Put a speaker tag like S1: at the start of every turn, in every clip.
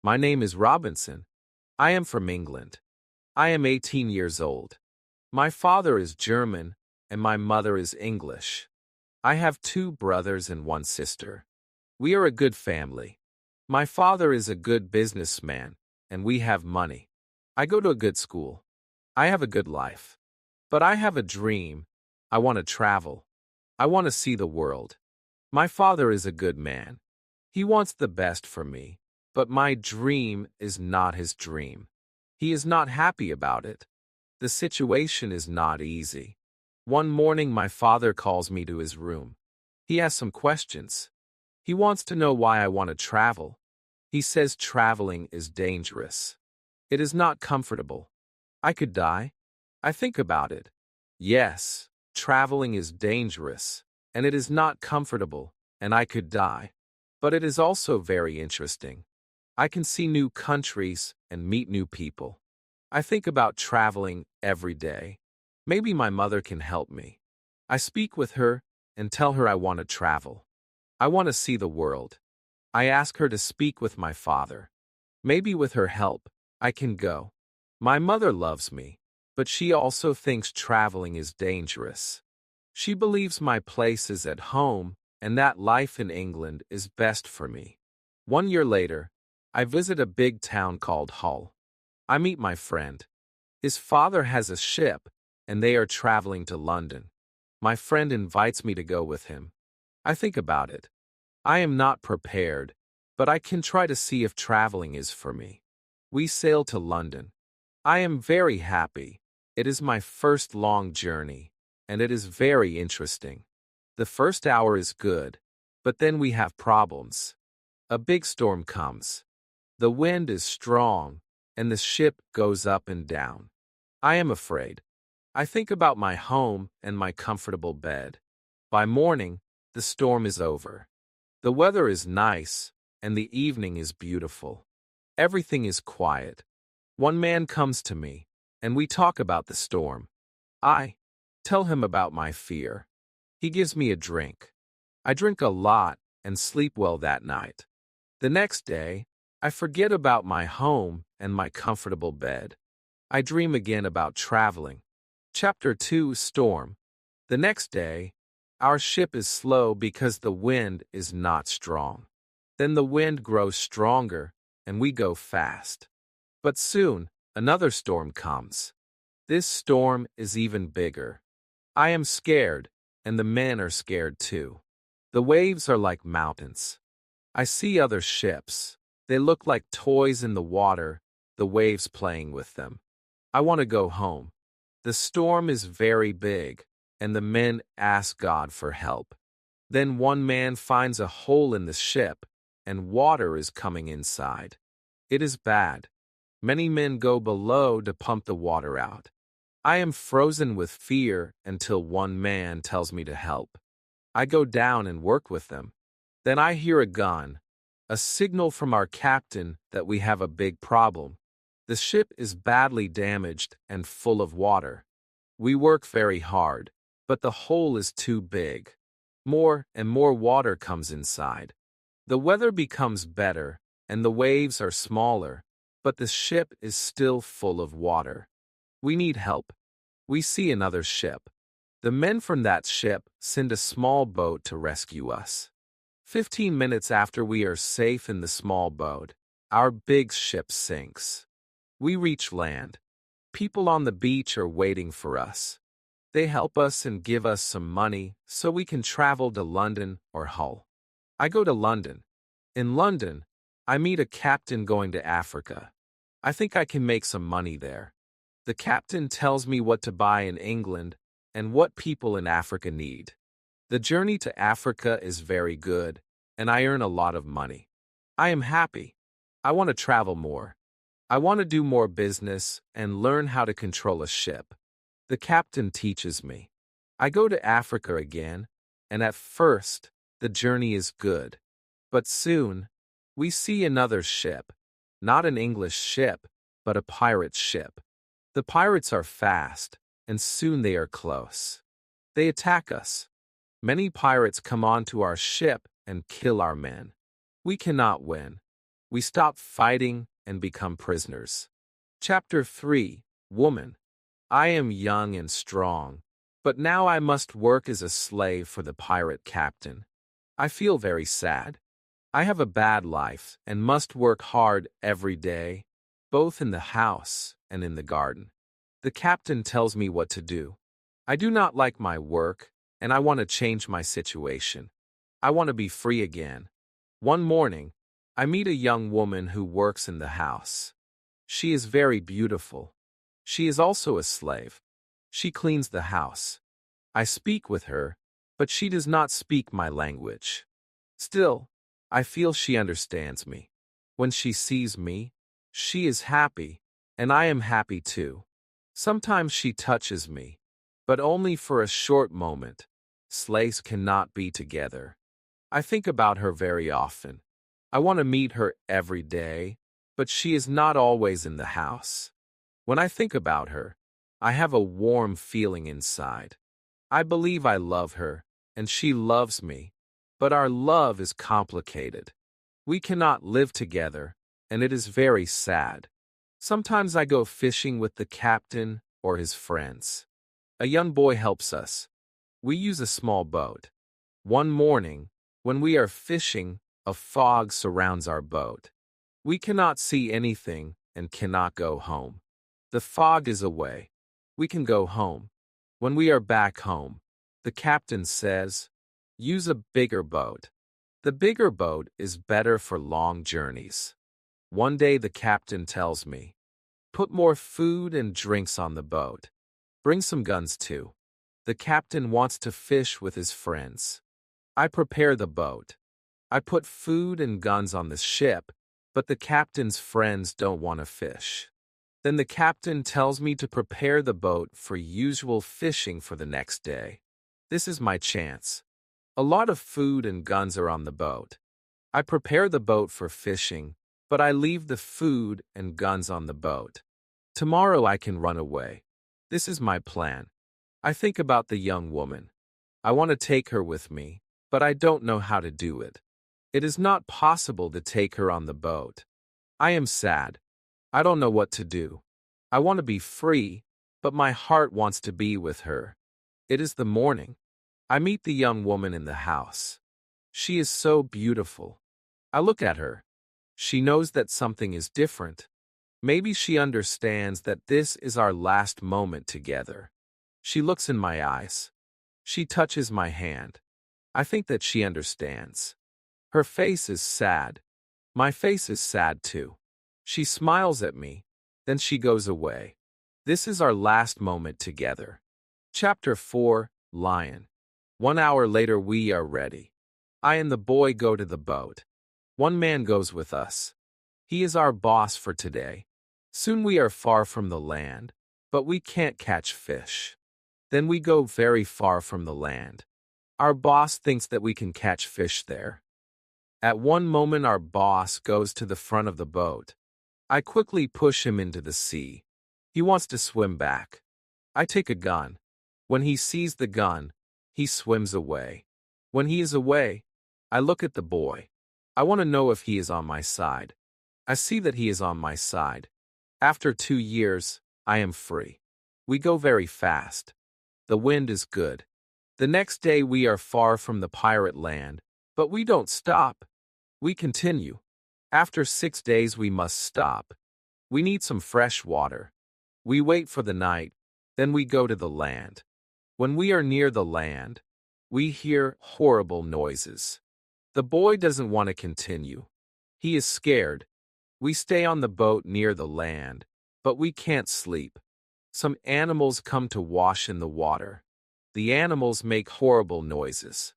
S1: My name is Robinson. I am from England. I am 18 years old. My father is German, and my mother is English. I have two brothers and one sister. We are a good family. My father is a good businessman, and we have money. I go to a good school. I have a good life. But I have a dream. I want to travel. I want to see the world. My father is a good man. He wants the best for me, but my dream is not his dream. He is not happy about it. The situation is not easy. One morning my father calls me to his room. He has some questions. He wants to know why I want to travel. He says traveling is dangerous. It is not comfortable. I could die. I think about it. Yes, traveling is dangerous, and it is not comfortable, and I could die. But it is also very interesting. I can see new countries and meet new people. I think about traveling every day. Maybe my mother can help me. I speak with her and tell her I want to travel. I want to see the world. I ask her to speak with my father. Maybe with her help, I can go. My mother loves me, but she also thinks traveling is dangerous. She believes my place is at home and that life in England is best for me. 1 year later, I visit a big town called Hull. I meet my friend. His father has a ship, and they are traveling to London. My friend invites me to go with him. I think about it. I am not prepared, but I can try to see if traveling is for me. We sail to London. I am very happy. It is my first long journey, and it is very interesting. The first hour is good, but then we have problems. A big storm comes. The wind is strong, and the ship goes up and down. I am afraid. I think about my home and my comfortable bed. By morning, the storm is over. The weather is nice, and the evening is beautiful. Everything is quiet. One man comes to me, and we talk about the storm. I tell him about my fear. He gives me a drink. I drink a lot and sleep well that night. The next day, I forget about my home and my comfortable bed. I dream again about traveling. Chapter 2: Storm. The next day, our ship is slow because the wind is not strong. Then the wind grows stronger, and we go fast. But soon, another storm comes. This storm is even bigger. I am scared, and the men are scared too. The waves are like mountains. I see other ships. They look like toys in the water, the waves playing with them. I want to go home. The storm is very big, and the men ask God for help. Then one man finds a hole in the ship, and water is coming inside. It is bad. Many men go below to pump the water out. I am frozen with fear until one man tells me to help. I go down and work with them. Then I hear a gun, a signal from our captain that we have a big problem. The ship is badly damaged and full of water. We work very hard, but the hole is too big. More and more water comes inside. The weather becomes better, and the waves are smaller, but the ship is still full of water. We need help. We see another ship. The men from that ship send a small boat to rescue us. 15 minutes after we are safe in the small boat, our big ship sinks. We reach land. People on the beach are waiting for us. They help us and give us some money so we can travel to London or Hull. I go to London. In London, I meet a captain going to Africa. I think I can make some money there. The captain tells me what to buy in England and what people in Africa need. The journey to Africa is very good, and I earn a lot of money. I am happy. I want to travel more. I want to do more business and learn how to control a ship. The captain teaches me. I go to Africa again, and at first, the journey is good. But soon, we see another ship. Not an English ship, but a pirate ship. The pirates are fast, and soon they are close. They attack us. Many pirates come onto our ship and kill our men. We cannot win. We stop fighting and become prisoners. Chapter 3. Woman. I am young and strong, but now I must work as a slave for the pirate captain. I feel very sad. I have a bad life and must work hard every day, both in the house and in the garden. The captain tells me what to do. I do not like my work, and I want to change my situation. I want to be free again. One morning, I meet a young woman who works in the house. She is very beautiful. She is also a slave. She cleans the house. I speak with her, but she does not speak my language. Still, I feel she understands me. When she sees me, she is happy, and I am happy too. Sometimes she touches me, but only for a short moment. Slaves cannot be together. I think about her very often. I want to meet her every day, but she is not always in the house. When I think about her, I have a warm feeling inside. I believe I love her, and she loves me, but our love is complicated. We cannot live together, and it is very sad. Sometimes I go fishing with the captain or his friends. A young boy helps us. We use a small boat. One morning, when we are fishing, a fog surrounds our boat. We cannot see anything and cannot go home. The fog is away. We can go home. When we are back home, the captain says, "Use a bigger boat." The bigger boat is better for long journeys. One day the captain tells me, "Put more food and drinks on the boat. Bring some guns too." The captain wants to fish with his friends. I prepare the boat. I put food and guns on the ship, but the captain's friends don't want to fish. Then the captain tells me to prepare the boat for usual fishing for the next day. This is my chance. A lot of food and guns are on the boat. I prepare the boat for fishing, but I leave the food and guns on the boat. Tomorrow I can run away. This is my plan. I think about the young woman. I want to take her with me, but I don't know how to do it. It is not possible to take her on the boat. I am sad. I don't know what to do. I want to be free, but my heart wants to be with her. It is the morning. I meet the young woman in the house. She is so beautiful. I look at her. She knows that something is different. Maybe she understands that this is our last moment together. She looks in my eyes. She touches my hand. I think that she understands. Her face is sad. My face is sad too. She smiles at me, then she goes away. This is our last moment together. Chapter 4. Lion. 1 hour later we are ready. I and the boy go to the boat. One man goes with us. He is our boss for today. Soon we are far from the land, but we can't catch fish. Then we go very far from the land. Our boss thinks that we can catch fish there. At one moment our boss goes to the front of the boat. I quickly push him into the sea. He wants to swim back. I take a gun. When he sees the gun, he swims away. When he is away, I look at the boy. I want to know if he is on my side. I see that he is on my side. After 2 years, I am free. We go very fast. The wind is good. The next day we are far from the pirate land, but we don't stop. We continue. After 6 days we must stop. We need some fresh water. We wait for the night, then we go to the land. When we are near the land, we hear horrible noises. The boy doesn't want to continue. He is scared. We stay on the boat near the land, but we can't sleep. Some animals come to wash in the water. The animals make horrible noises.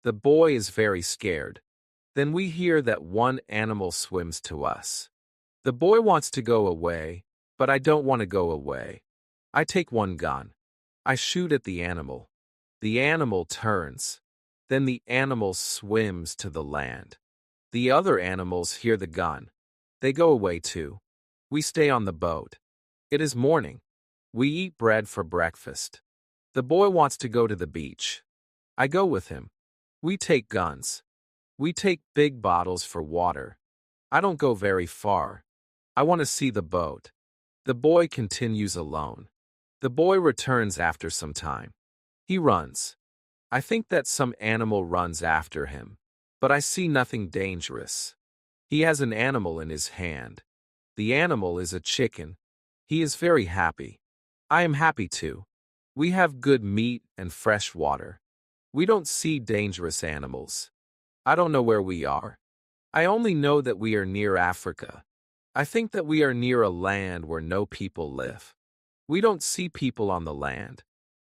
S1: The boy is very scared. Then we hear that one animal swims to us. The boy wants to go away, but I don't want to go away. I take one gun. I shoot at the animal. The animal turns. Then the animal swims to the land. The other animals hear the gun. They go away too. We stay on the boat. It is morning. We eat bread for breakfast. The boy wants to go to the beach. I go with him. We take guns. We take big bottles for water. I don't go very far. I want to see the boat. The boy continues alone. The boy returns after some time. He runs. I think that some animal runs after him, but I see nothing dangerous. He has an animal in his hand. The animal is a chicken. He is very happy. I am happy too. We have good meat and fresh water. We don't see dangerous animals. I don't know where we are. I only know that we are near Africa. I think that we are near a land where no people live. We don't see people on the land.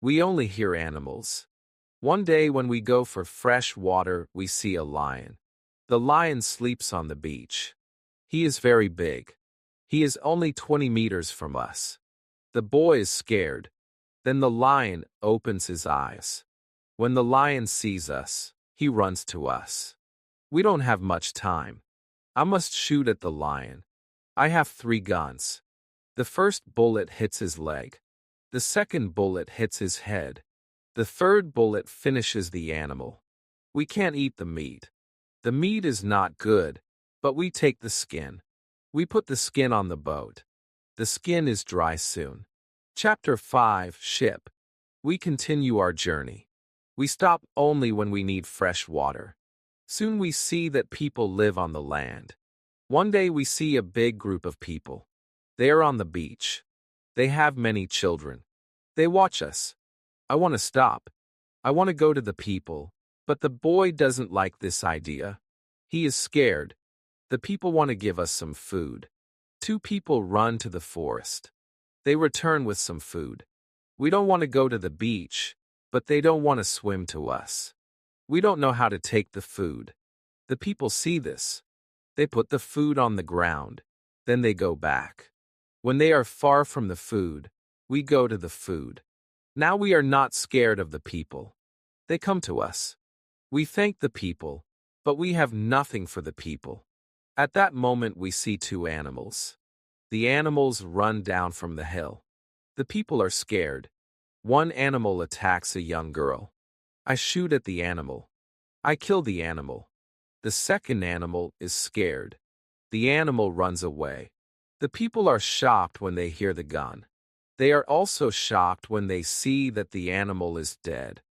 S1: We only hear animals. One day when we go for fresh water, we see a lion. The lion sleeps on the beach. He is very big. He is only 20 meters from us. The boy is scared. Then the lion opens his eyes. When the lion sees us, he runs to us. We don't have much time. I must shoot at the lion. I have 3 guns. The first bullet hits his leg. The second bullet hits his head. The third bullet finishes the animal. We can't eat the meat. The meat is not good, but we take the skin. We put the skin on the boat. The skin is dry soon. Chapter 5, Ship. We continue our journey. We stop only when we need fresh water. Soon we see that people live on the land. One day we see a big group of people. They are on the beach. They have many children. They watch us. I want to stop. I want to go to the people, but the boy doesn't like this idea. He is scared. The people want to give us some food. 2 people run to the forest. They return with some food. We don't want to go to the beach, but they don't want to swim to us. We don't know how to take the food. The people see this. They put the food on the ground. Then they go back. When they are far from the food, we go to the food. Now we are not scared of the people. They come to us. We thank the people, but we have nothing for the people. At that moment we see 2 animals. The animals run down from the hill. The people are scared. One animal attacks a young girl. I shoot at the animal. I kill the animal. The second animal is scared. The animal runs away. The people are shocked when they hear the gun. They are also shocked when they see that the animal is dead.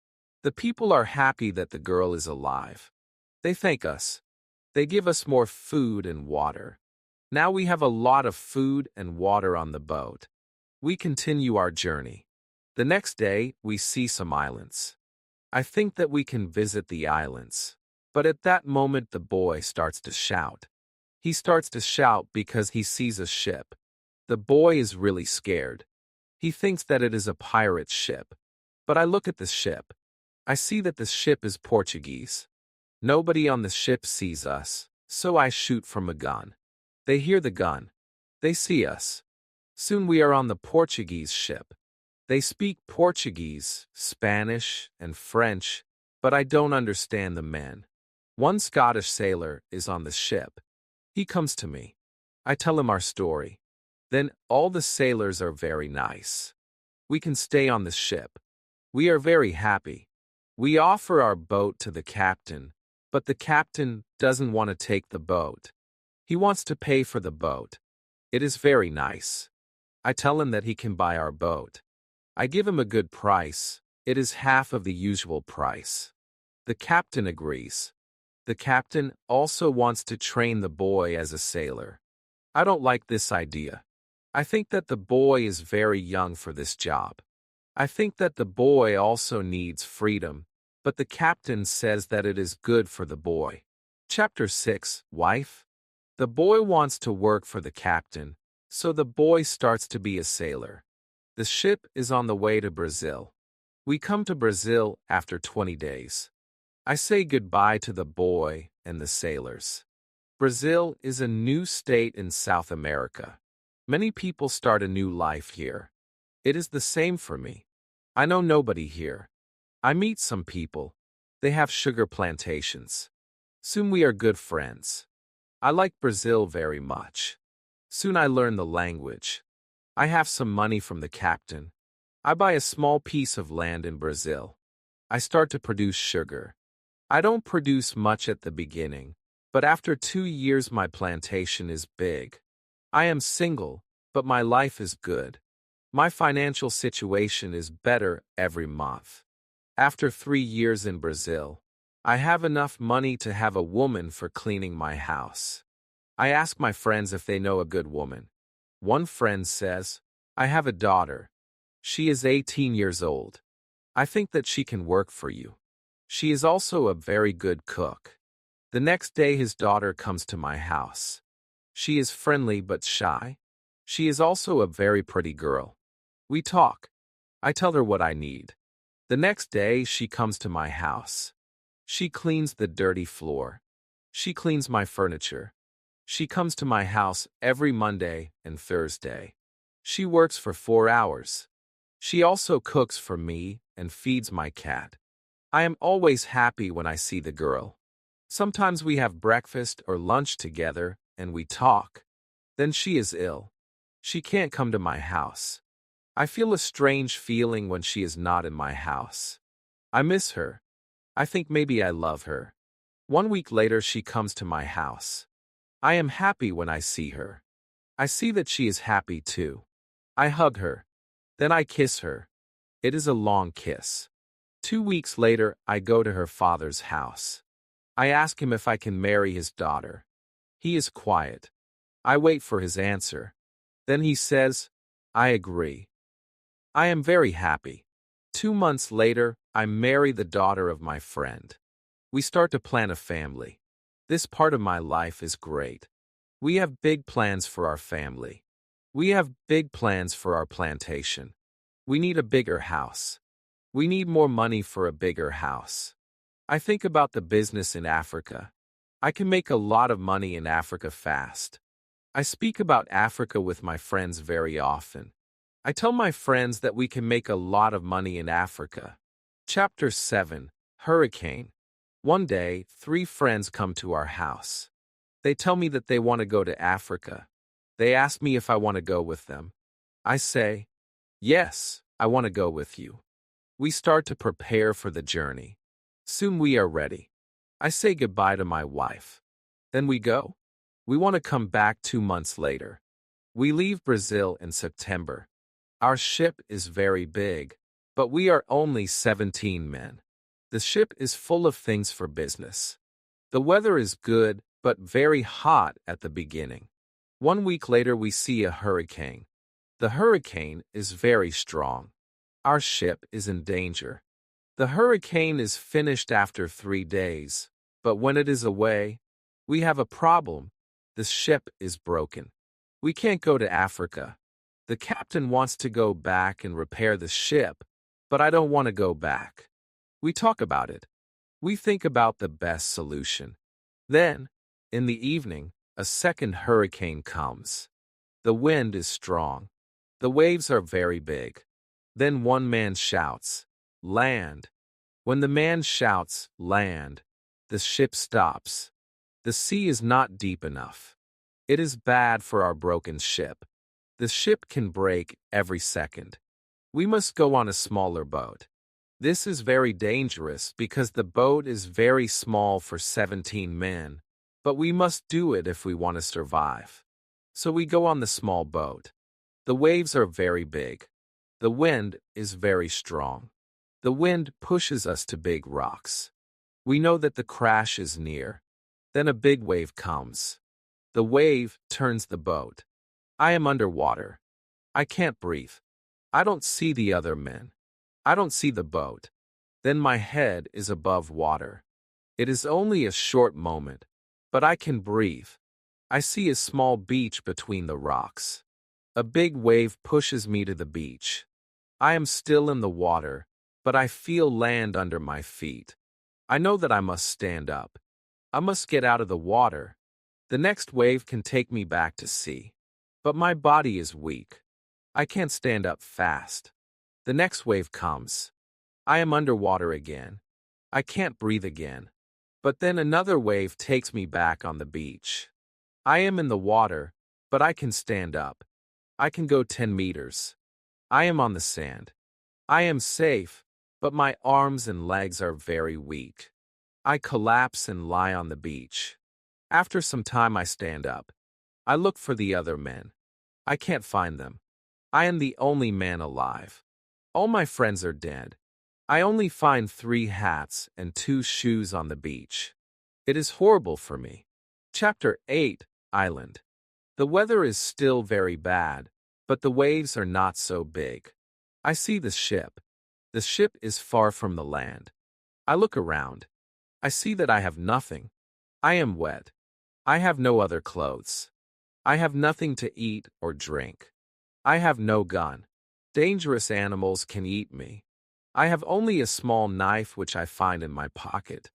S1: The people are happy that the girl is alive. They thank us. They give us more food and water. Now we have a lot of food and water on the boat. We continue our journey. The next day, we see some islands. I think that we can visit the islands. But at that moment the boy starts to shout. He starts to shout because he sees a ship. The boy is really scared. He thinks that it is a pirate ship. But I look at the ship. I see that the ship is Portuguese. Nobody on the ship sees us, so I shoot from a gun. They hear the gun. They see us. Soon we are on the Portuguese ship. They speak Portuguese, Spanish, and French, but I don't understand the men. One Scottish sailor is on the ship. He comes to me. I tell him our story. Then all the sailors are very nice. We can stay on the ship. We are very happy. We offer our boat to the captain, but the captain doesn't want to take the boat. He wants to pay for the boat. It is very nice. I tell him that he can buy our boat. I give him a good price. It is half of the usual price. The captain agrees. The captain also wants to train the boy as a sailor. I don't like this idea. I think that the boy is very young for this job. I think that the boy also needs freedom, but the captain says that it is good for the boy. Chapter 6, Wife. The boy wants to work for the captain, so the boy starts to be a sailor. The ship is on the way to Brazil. We come to Brazil after 20 days. I say goodbye to the boy and the sailors. Brazil is a new state in South America. Many people start a new life here. It is the same for me. I know nobody here. I meet some people. They have sugar plantations. Soon we are good friends. I like Brazil very much. Soon I learn the language. I have some money from the captain. I buy a small piece of land in Brazil. I start to produce sugar. I don't produce much at the beginning, But after 2 years my plantation is big. I am single, but my life is good. My financial situation is better every month. After 3 years in Brazil, I have enough money to have a woman for cleaning my house. I ask my friends if they know a good woman. One friend says, I have a daughter. She is 18 years old. I think that she can work for you. She is also a very good cook. The next day his daughter comes to my house. She is friendly but shy. She is also a very pretty girl. We talk. I tell her what I need. The next day she comes to my house. She cleans the dirty floor. She cleans my furniture. She comes to my house every Monday and Thursday. She works for 4 hours. She also cooks for me and feeds my cat. I am always happy when I see the girl. Sometimes we have breakfast or lunch together and we talk. Then she is ill. She can't come to my house. I feel a strange feeling when she is not in my house. I miss her. I think maybe I love her. 1 week later she comes to my house. I am happy when I see her. I see that she is happy too. I hug her. Then I kiss her. It is a long kiss. 2 weeks later I go to her father's house. I ask him if I can marry his daughter. He is quiet. I wait for his answer. Then he says, I agree. I am very happy. 2 months later, I marry the daughter of my friend. We start to plan a family. This part of my life is great. We have big plans for our family. We have big plans for our plantation. We need a bigger house. We need more money for a bigger house. I think about the business in Africa. I can make a lot of money in Africa fast. I speak about Africa with my friends very often. I tell my friends that we can make a lot of money in Africa. Chapter 7, Hurricane. One day, 3 friends come to our house. They tell me that they want to go to Africa. They ask me if I want to go with them. I say, yes, I want to go with you. We start to prepare for the journey. Soon we are ready. I say goodbye to my wife. Then we go. We want to come back 2 months later. We leave Brazil in September. Our ship is very big, but we are only 17 men. The ship is full of things for business. The weather is good, but very hot at the beginning. 1 week later we see a hurricane. The hurricane is very strong. Our ship is in danger. The hurricane is finished after 3 days, but when it is away, we have a problem. The ship is broken. We can't go to Africa. The captain wants to go back and repair the ship, but I don't want to go back. We talk about it. We think about the best solution. Then, in the evening, a second hurricane comes. The wind is strong. The waves are very big. Then one man shouts, "Land." When the man shouts, "Land," the ship stops. The sea is not deep enough. It is bad for our broken ship. The ship can break every second. We must go on a smaller boat. This is very dangerous because the boat is very small for 17 men, but we must do it if we want to survive. So we go on the small boat. The waves are very big. The wind is very strong. The wind pushes us to big rocks. We know that the crash is near. Then a big wave comes. The wave turns the boat. I am underwater. I can't breathe. I don't see the other men. I don't see the boat. Then my head is above water. It is only a short moment, but I can breathe. I see a small beach between the rocks. A big wave pushes me to the beach. I am still in the water, but I feel land under my feet. I know that I must stand up. I must get out of the water. The next wave can take me back to sea. But my body is weak. I can't stand up fast. The next wave comes. I am underwater again. I can't breathe again. But then another wave takes me back on the beach. I am in the water, but I can stand up. I can go 10 meters. I am on the sand. I am safe, but my arms and legs are very weak. I collapse and lie on the beach. After some time I stand up. I look for the other men. I can't find them. I am the only man alive. All my friends are dead. I only find 3 hats and 2 shoes on the beach. It is horrible for me. Chapter 8, Island. The weather is still very bad, but the waves are not so big. I see the ship. The ship is far from the land. I look around. I see that I have nothing. I am wet. I have no other clothes. I have nothing to eat or drink. I have no gun. Dangerous animals can eat me. I have only a small knife which I find in my pocket.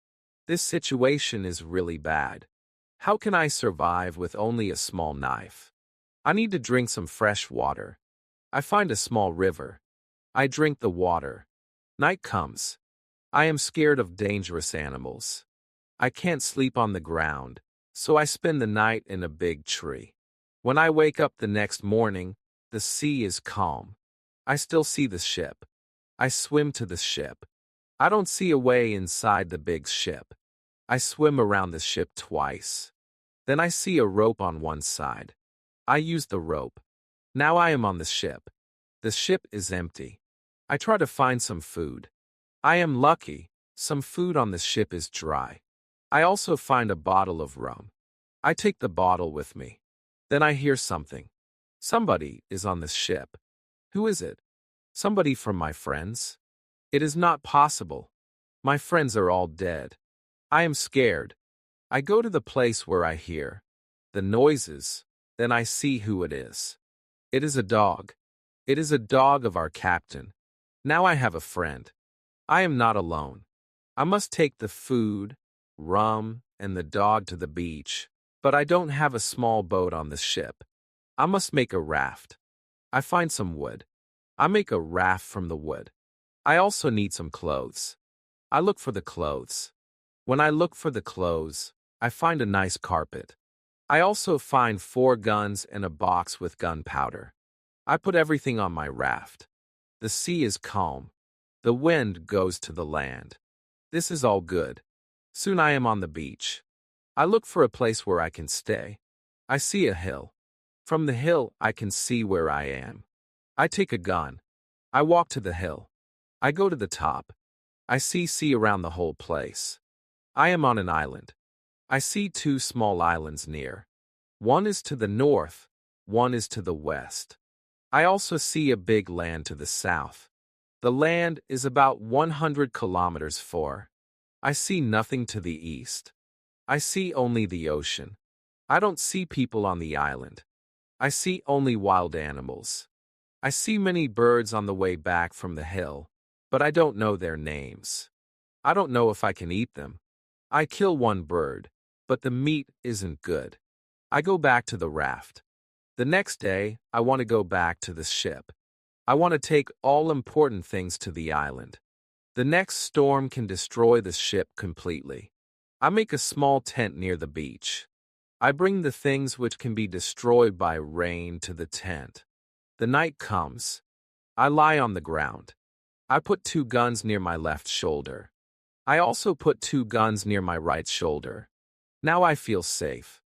S1: This situation is really bad. How can I survive with only a small knife? I need to drink some fresh water. I find a small river. I drink the water. Night comes. I am scared of dangerous animals. I can't sleep on the ground, so I spend the night in a big tree. When I wake up the next morning, the sea is calm. I still see the ship. I swim to the ship. I don't see a way inside the big ship. I swim around the ship twice. Then I see a rope on one side. I use the rope. Now I am on the ship. The ship is empty. I try to find some food. I am lucky. Some food on the ship is dry. I also find a bottle of rum. I take the bottle with me. Then I hear something. Somebody is on the ship. Who is it? Somebody from my friends? It is not possible. My friends are all dead. I am scared. I go to the place where I hear the noises. Then I see who it is. It is a dog. It is a dog of our captain. Now I have a friend. I am not alone. I must take the food, rum, and the dog to the beach, but I don't have a small boat on the ship. I must make a raft. I find some wood. I make a raft from the wood. I also need some clothes. I look for the clothes. When I look for the clothes, I find a nice carpet. I also find 4 guns and a box with gunpowder. I put everything on my raft. The sea is calm. The wind goes to the land. This is all good. Soon I am on the beach. I look for a place where I can stay. I see a hill. From the hill, I can see where I am. I take a gun. I walk to the hill. I go to the top. I see sea around the whole place. I am on an island. I see 2 small islands near. One is to the north, one is to the west. I also see a big land to the south. The land is about 100 kilometers far. I see nothing to the east. I see only the ocean. I don't see people on the island. I see only wild animals. I see many birds on the way back from the hill, but I don't know their names. I don't know if I can eat them. I kill one bird, but the meat isn't good. I go back to the raft. The next day, I want to go back to the ship. I want to take all important things to the island. The next storm can destroy the ship completely. I make a small tent near the beach. I bring the things which can be destroyed by rain to the tent. The night comes. I lie on the ground. I put 2 guns near my left shoulder. I also put 2 guns near my right shoulder. Now I feel safe.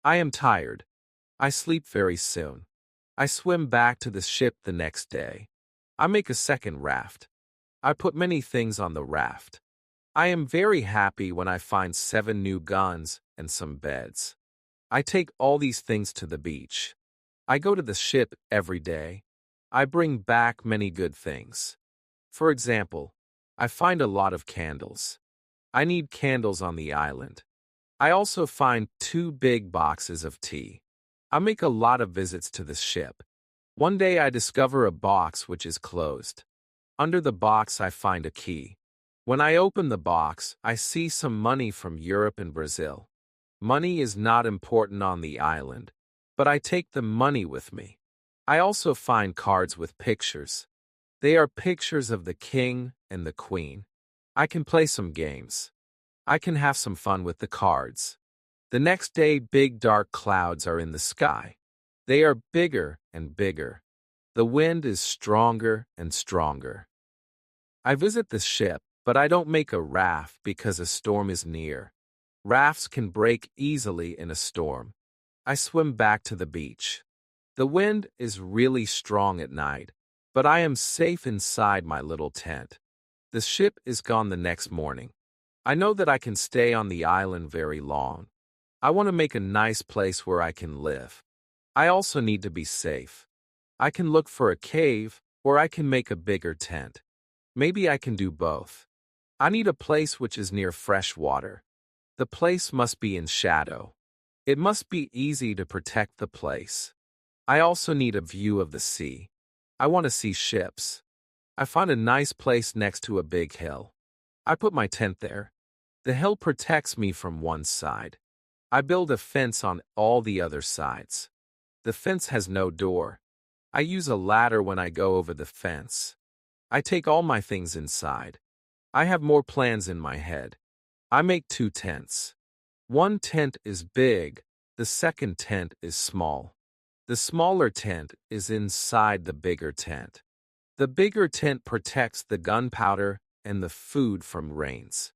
S1: I am tired. I sleep very soon. I swim back to the ship the next day. I make a second raft. I put many things on the raft. I am very happy when I find 7 new guns and some beds. I take all these things to the beach. I go to the ship every day. I bring back many good things. For example, I find a lot of candles. I need candles on the island. I also find 2 big boxes of tea. I make a lot of visits to the ship. One day I discover a box which is closed. Under the box I find a key. When I open the box, I see some money from Europe and Brazil. Money is not important on the island, but I take the money with me. I also find cards with pictures. They are pictures of the king and the queen. I can play some games. I can have some fun with the cards. The next day, big dark clouds are in the sky. They are bigger and bigger. The wind is stronger and stronger. I visit the ship, but I don't make a raft because a storm is near. Rafts can break easily in a storm. I swim back to the beach. The wind is really strong at night, but I am safe inside my little tent. The ship is gone the next morning. I know that I can stay on the island very long. I want to make a nice place where I can live. I also need to be safe. I can look for a cave, or I can make a bigger tent. Maybe I can do both. I need a place which is near fresh water. The place must be in shadow. It must be easy to protect the place. I also need a view of the sea. I want to see ships. I find a nice place next to a big hill. I put my tent there. The hill protects me from one side. I build a fence on all the other sides. The fence has no door. I use a ladder when I go over the fence. I take all my things inside. I have more plans in my head. I make 2 tents. One tent is big, the second tent is small. The smaller tent is inside the bigger tent. The bigger tent protects the gunpowder and the food from rains.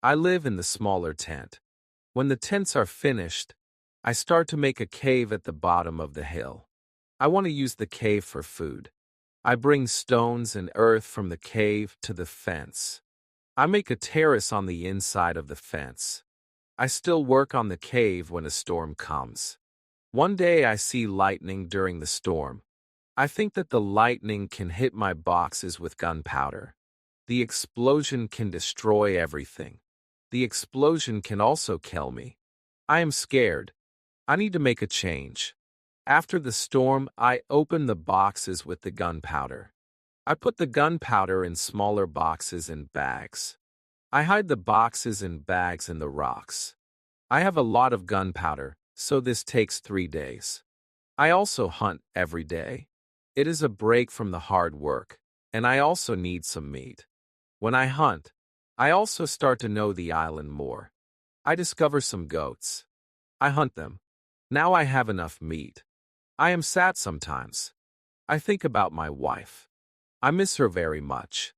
S1: I live in the smaller tent. When the tents are finished, I start to make a cave at the bottom of the hill. I want to use the cave for food. I bring stones and earth from the cave to the fence. I make a terrace on the inside of the fence. I still work on the cave when a storm comes. One day I see lightning during the storm. I think that the lightning can hit my boxes with gunpowder. The explosion can destroy everything. The explosion can also kill me. I am scared. I need to make a change. After the storm, I open the boxes with the gunpowder. I put the gunpowder in smaller boxes and bags. I hide the boxes and bags in the rocks. I have a lot of gunpowder, so this takes 3 days. I also hunt every day. It is a break from the hard work, and I also need some meat. When I hunt, I also start to know the island more. I discover some goats. I hunt them. Now I have enough meat. I am sad sometimes. I think about my wife. I miss her very much.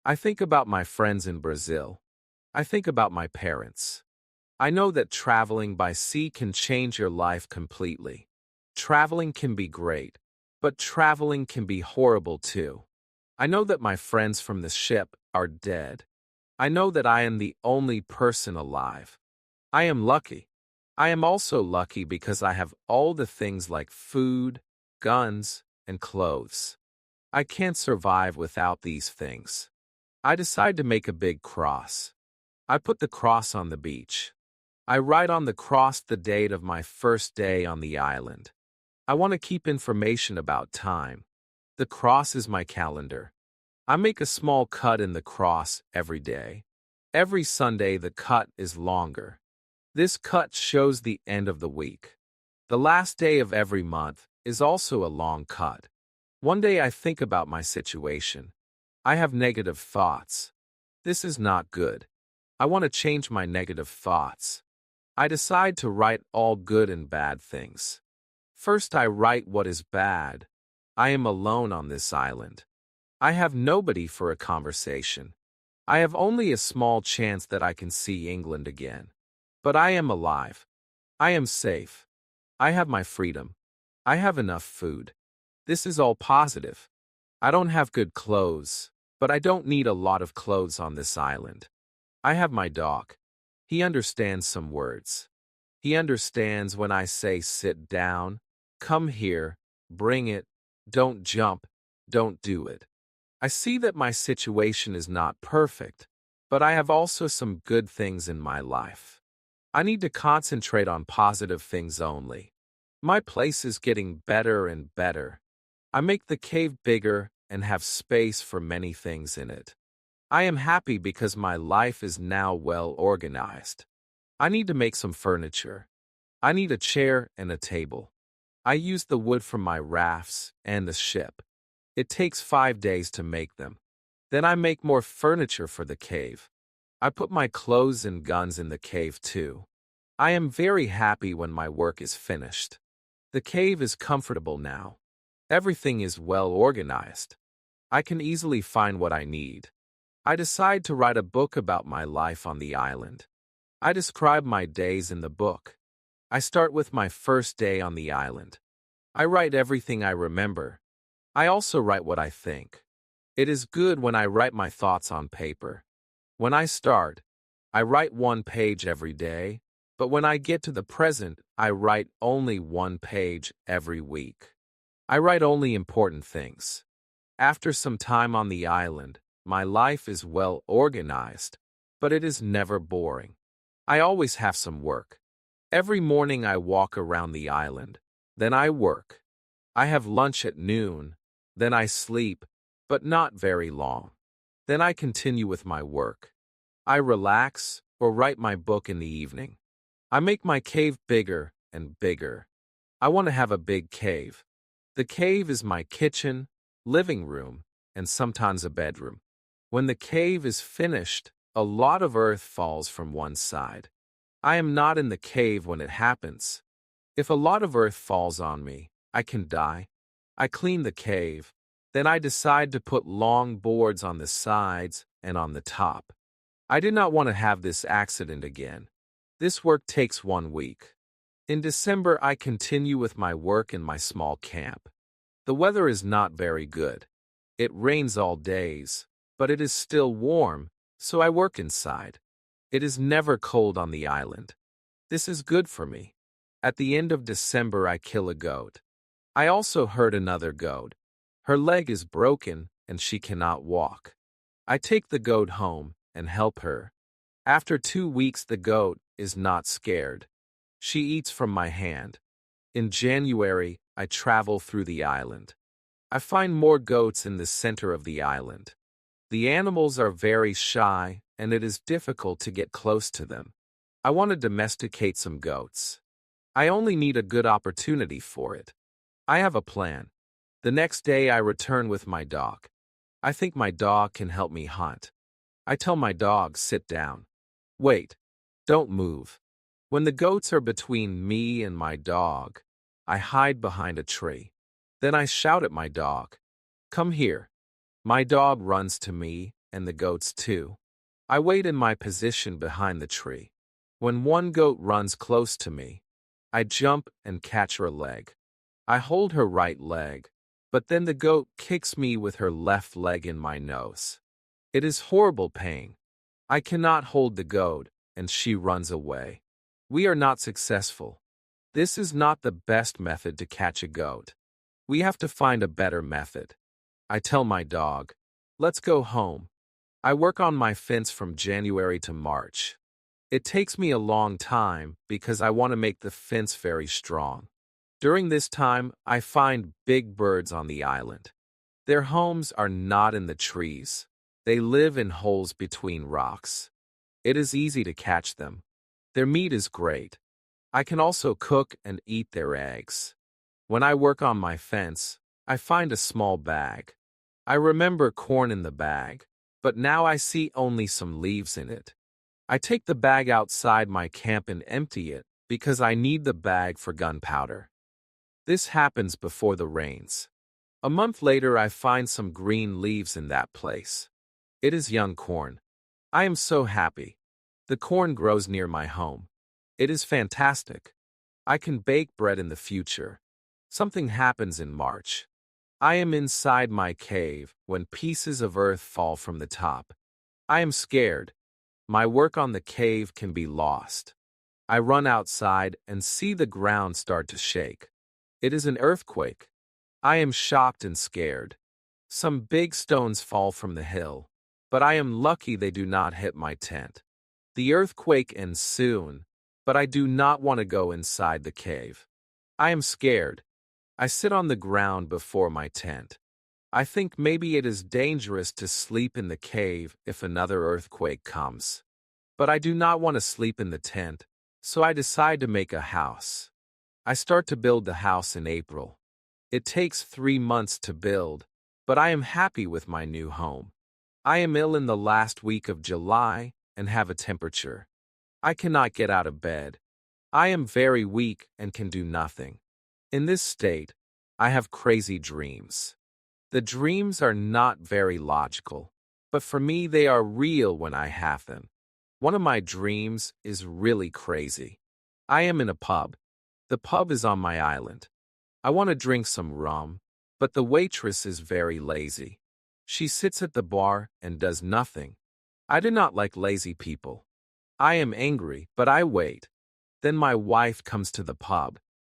S1: I think about my friends in Brazil. I think about my parents. I know that traveling by sea can change your life completely. Traveling can be great, but traveling can be horrible too. I know that my friends from the ship are dead. I know that I am the only person alive. I am lucky. I am also lucky because I have all the things like food, guns, and clothes. I can't survive without these things. I decide to make a big cross. I put the cross on the beach. I write on the cross the date of my first day on the island. I want to keep information about time. The cross is my calendar. I make a small cut in the cross every day. Every Sunday the cut is longer. This cut shows the end of the week. The last day of every month is also a long cut. One day I think about my situation. I have negative thoughts. This is not good. I want to change my negative thoughts. I decide to write all good and bad things. First I write what is bad. I am alone on this island. I have nobody for a conversation. I have only a small chance that I can see England again. But I am alive. I am safe. I have my freedom. I have enough food. This is all positive. I don't have good clothes, but I don't need a lot of clothes on this island. I have my dog. He understands some words. He understands when I say sit down, come here, bring it, don't jump, don't do it. I see that my situation is not perfect, but I have also some good things in my life. I need to concentrate on positive things only. My place is getting better and better. I make the cave bigger and have space for many things in it. I am happy because my life is now well organized. I need to make some furniture. I need a chair and a table. I use the wood from my rafts and the ship. It takes 5 days to make them. Then I make more furniture for the cave. I put my clothes and guns in the cave too. I am very happy when my work is finished. The cave is comfortable now. Everything is well organized. I can easily find what I need. I decide to write a book about my life on the island. I describe my days in the book. I start with my first day on the island. I write everything I remember. I also write what I think. It is good when I write my thoughts on paper. When I start, I write 1 page every day, but when I get to the present, I write only 1 page every week. I write only important things. After some time on the island, my life is well organized, but it is never boring. I always have some work. Every morning I walk around the island, then I work. I have lunch at noon, then I sleep, but not very long. Then I continue with my work. I relax or write my book in the evening. I make my cave bigger and bigger. I want to have a big cave. The cave is my kitchen, living room, and sometimes a bedroom. When the cave is finished, a lot of earth falls from one side. I am not in the cave when it happens. If a lot of earth falls on me, I can die. I clean the cave. Then I decide to put long boards on the sides and on the top. I did not want to have this accident again. This work takes 1 week. In December, I continue with my work in my small camp. The weather is not very good. It rains all days, but it is still warm, so I work inside. It is never cold on the island. This is good for me. At the end of December, I kill a goat. I also hurt another goat. Her leg is broken and she cannot walk. I take the goat home and help her. After 2 weeks, the goat is not scared. She eats from my hand. In January, I travel through the island. I find more goats in the center of the island. The animals are very shy, and it is difficult to get close to them. I want to domesticate some goats. I only need a good opportunity for it. I have a plan. The next day, I return with my dog. I think my dog can help me hunt. I tell my dog, sit down. Wait, don't move. When the goats are between me and my dog, I hide behind a tree. Then I shout at my dog, come here. My dog runs to me, and the goats too. I wait in my position behind the tree. When one goat runs close to me, I jump and catch her leg. I hold her right leg, but then the goat kicks me with her left leg in my nose. It is horrible pain. I cannot hold the goat, and she runs away. We are not successful. This is not the best method to catch a goat. We have to find a better method. I tell my dog, let's go home. I work on my fence from January to March. It takes me a long time because I want to make the fence very strong. During this time, I find big birds on the island. Their homes are not in the trees. They live in holes between rocks. It is easy to catch them. Their meat is great. I can also cook and eat their eggs. When I work on my fence, I find a small bag. I remember corn in the bag, but now I see only some leaves in it. I take the bag outside my camp and empty it because I need the bag for gunpowder. This happens before the rains. A month later, I find some green leaves in that place. It is young corn. I am so happy. The corn grows near my home. It is fantastic. I can bake bread in the future. Something happens in March. I am inside my cave when pieces of earth fall from the top. I am scared. My work on the cave can be lost. I run outside and see the ground start to shake. It is an earthquake. I am shocked and scared. Some big stones fall from the hill, but I am lucky they do not hit my tent. The earthquake ends soon, but I do not want to go inside the cave. I am scared. I sit on the ground before my tent. I think maybe it is dangerous to sleep in the cave if another earthquake comes. But I do not want to sleep in the tent, so I decide to make a house. I start to build the house in April. It takes 3 months to build, but I am happy with my new home. I am ill in the last week of July and have a temperature. I cannot get out of bed. I am very weak and can do nothing. In this state, I have crazy dreams. The dreams are not very logical, but for me they are real when I have them. One of my dreams is really crazy. I am in a pub. The pub is on my island. I want to drink some rum, but the waitress is very lazy. She sits at the bar and does nothing. I do not like lazy people. I am angry, but I wait. Then my wife comes to the pub.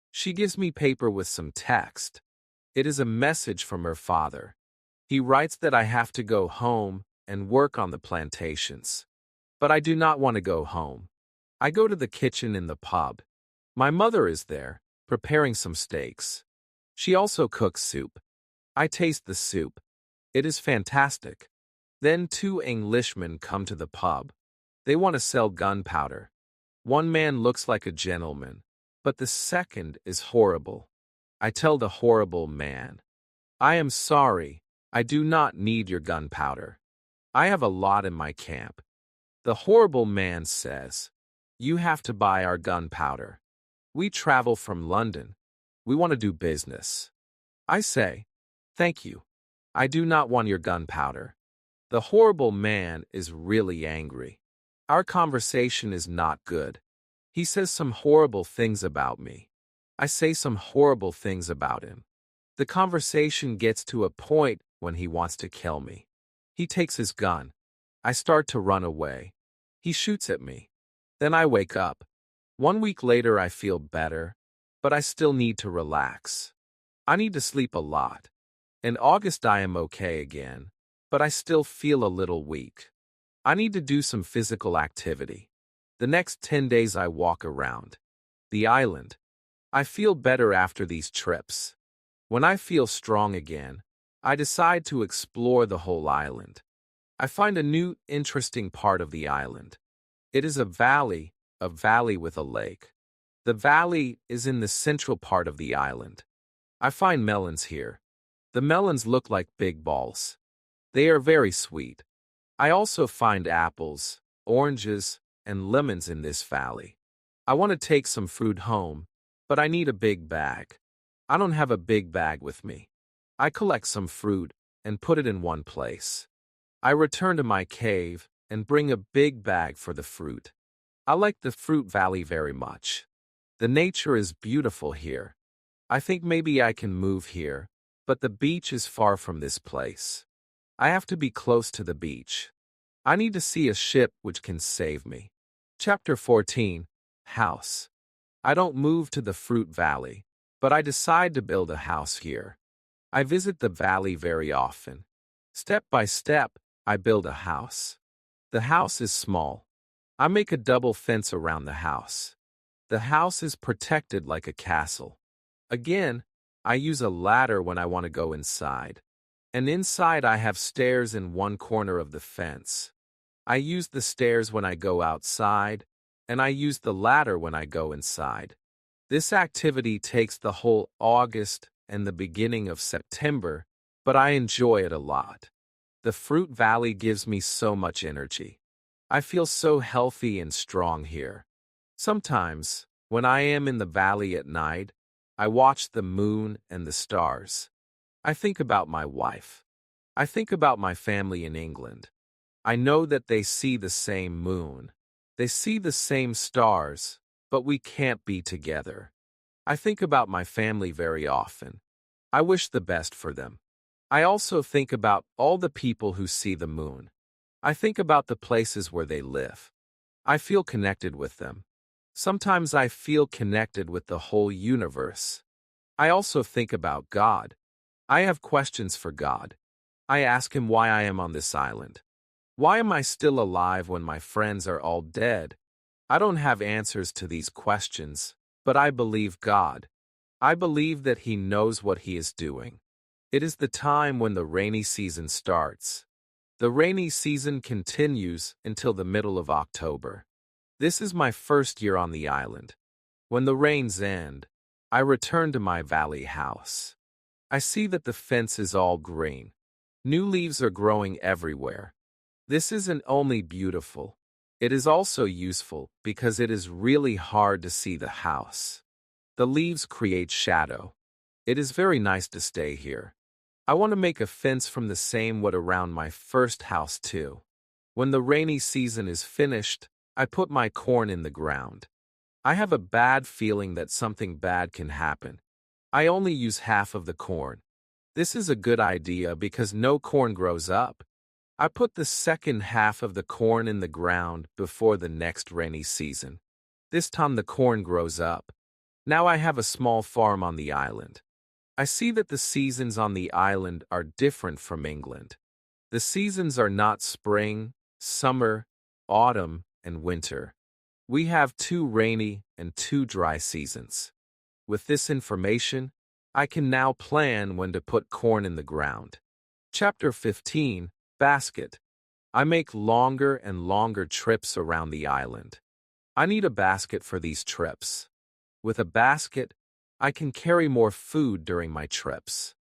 S1: She gives me paper with some text. It is a message from her father. He writes that I have to go home and work on the plantations. But I do not want to go home. I go to the kitchen in the pub. My mother is there, preparing some steaks. She also cooks soup. I taste the soup. It is fantastic. Then two Englishmen come to the pub. They want to sell gunpowder. One man looks like a gentleman, but the second is horrible. I tell the horrible man, I am sorry, I do not need your gunpowder. I have a lot in my camp. The horrible man says, you have to buy our gunpowder. We travel from London. We want to do business. I say, thank you. I do not want your gunpowder. The horrible man is really angry. Our conversation is not good. He says some horrible things about me. I say some horrible things about him. The conversation gets to a point when he wants to kill me. He takes his gun. I start to run away. He shoots at me. Then I wake up. 1 week later I feel better, but I still need to relax. I need to sleep a lot. In August I am okay again, but I still feel a little weak. I need to do some physical activity. The next 10 days I walk around the island. I feel better after these trips. When I feel strong again, I decide to explore the whole island. I find a new, interesting part of the island. It is a valley with a lake. The valley is in the central part of the island. I find melons here. The melons look like big balls. They are very sweet. I also find apples, oranges, and lemons in this valley. I want to take some fruit home, but I need a big bag. I don't have a big bag with me. I collect some fruit and put it in one place. I return to my cave and bring a big bag for the fruit. I like the fruit valley very much. The nature is beautiful here. I think maybe I can move here, but the beach is far from this place. I have to be close to the beach. I need to see a ship which can save me. Chapter 14. House. I don't move to the fruit valley, but I decide to build a house here. I visit the valley very often. Step by step, I build a house. The house is small. I make a double fence around the house. The house is protected like a castle. Again, I use a ladder when I want to go inside. And inside I have stairs in one corner of the fence. I use the stairs when I go outside, and I use the ladder when I go inside. This activity takes the whole August and the beginning of September, but I enjoy it a lot. The fruit valley gives me so much energy. I feel so healthy and strong here. Sometimes, when I am in the valley at night, I watch the moon and the stars. I think about my wife. I think about my family in England. I know that they see the same moon. They see the same stars, but we can't be together. I think about my family very often. I wish the best for them. I also think about all the people who see the moon. I think about the places where they live. I feel connected with them. Sometimes I feel connected with the whole universe. I also think about God. I have questions for God. I ask him why I am on this island. Why am I still alive when my friends are all dead? I don't have answers to these questions, but I believe God. I believe that he knows what he is doing. It is the time when the rainy season starts. The rainy season continues until the middle of October. This is my first year on the island. When the rains end, I return to my valley house. I see that the fence is all green. New leaves are growing everywhere. This isn't only beautiful, it is also useful because it is really hard to see the house. The leaves create shadow. It is very nice to stay here. I want to make a fence from the same wood around my first house too. When the rainy season is finished, I put my corn in the ground. I have a bad feeling that something bad can happen. I only use half of the corn. This is a good idea because no corn grows up. I put the second half of the corn in the ground before the next rainy season. This time the corn grows up. Now I have a small farm on the island. I see that the seasons on the island are different from England. The seasons are not spring, summer, autumn, and winter. We have 2 rainy and 2 dry seasons. With this information, I can now plan when to put corn in the ground. Chapter 15, Basket. I make longer and longer trips around the island. I need a basket for these trips. With a basket, I can carry more food during my trips.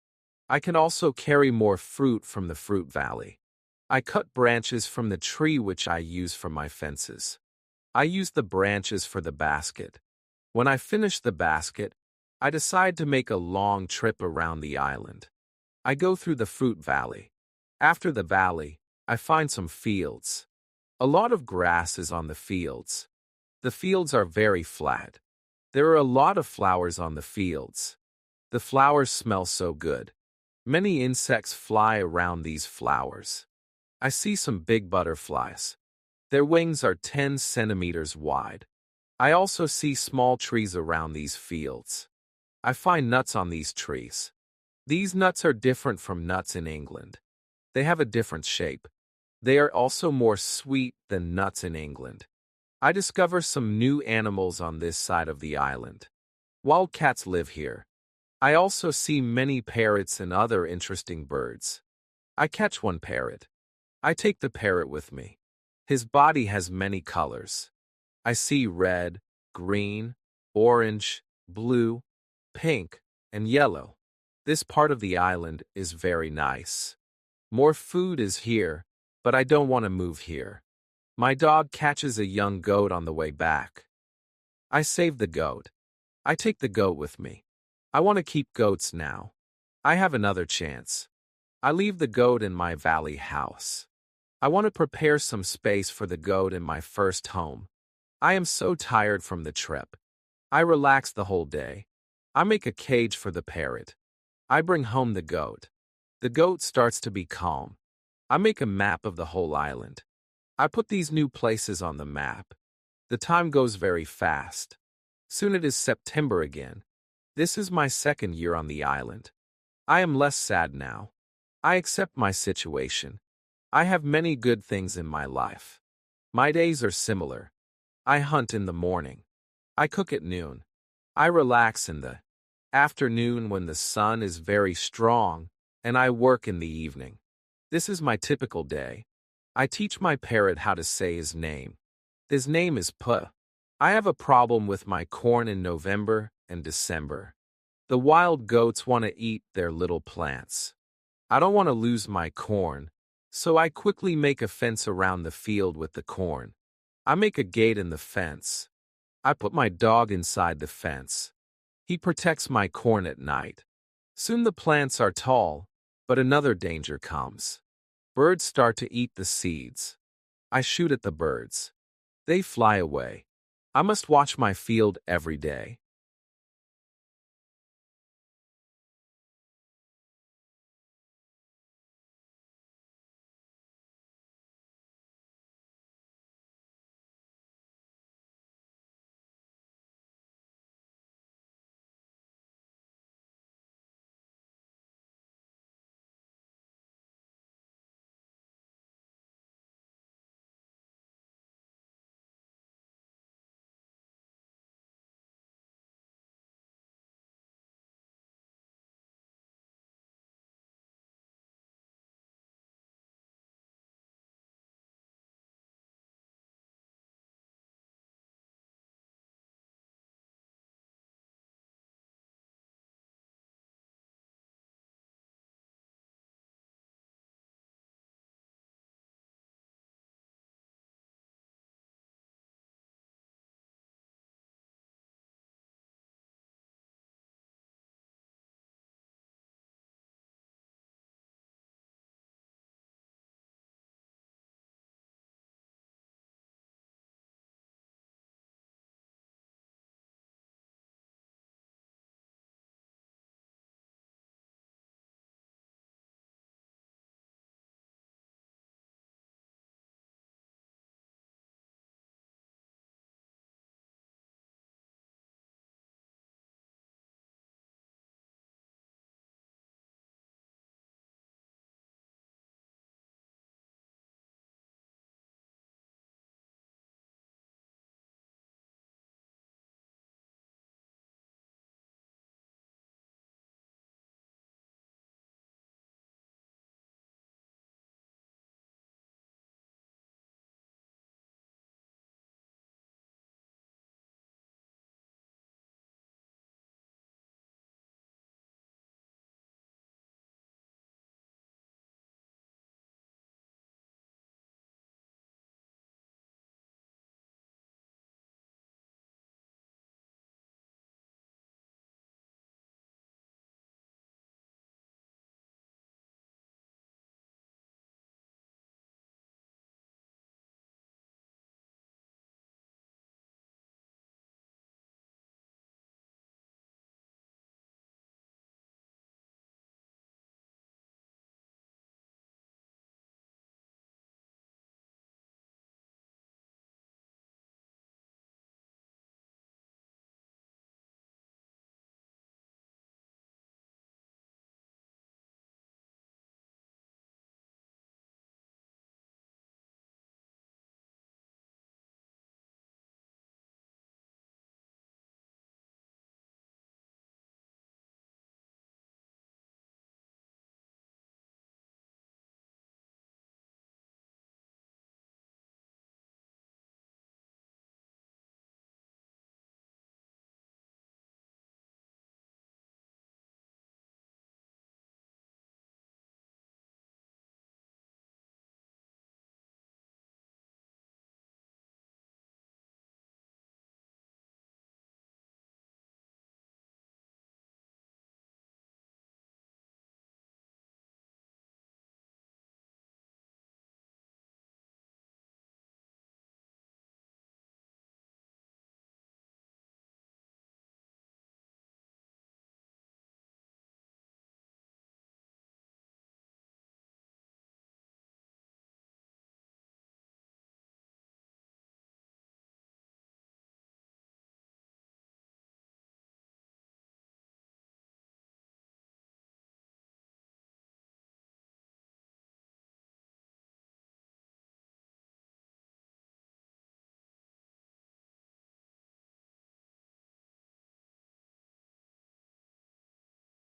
S1: I can also carry more fruit from the fruit valley. I cut branches from the tree which I use for my fences. I use the branches for the basket. When I finish the basket, I decide to make a long trip around the island. I go through the fruit valley. After the valley, I find some fields. A lot of grass is on the fields. The fields are very flat. There are a lot of flowers on the fields. The flowers smell so good. Many insects fly around these flowers. I see some big butterflies. Their wings are 10 centimeters wide. I also see small trees around these fields. I find nuts on these trees. These nuts are different from nuts in England. They have a different shape. They are also more sweet than nuts in England. I discover some new animals on this side of the island. Wild cats live here. I also see many parrots and other interesting birds. I catch one parrot. I take the parrot with me. His body has many colors. I see red, green, orange, blue, pink, and yellow. This part of the island is very nice. More food is here, but I don't want to move here. My dog catches a young goat on the way back. I save the goat. I take the goat with me. I want to keep goats now. I have another chance. I leave the goat in my valley house. I want to prepare some space for the goat in my first home. I am so tired from the trip. I relax the whole day. I make a cage for the parrot. I bring home the goat. The goat starts to be calm. I make a map of the whole island. I put these new places on the map. The time goes very fast. Soon it is September again. This is my second year on the island. I am less sad now. I accept my situation. I have many good things in my life. My days are similar. I hunt in the morning. I cook at noon. I relax in the afternoon when the sun is very strong, and I work in the evening. This is my typical day. I teach my parrot how to say his name. His name is Puh. I have a problem with my corn in November and December. The wild goats want to eat their little plants. I don't want to lose my corn, so I quickly make a fence around the field with the corn. I make a gate in the fence. I put my dog inside the fence. He protects my corn at night. Soon the plants are tall, but another danger comes. Birds start to eat the seeds. I shoot at the birds. They fly away. I must watch my field every day.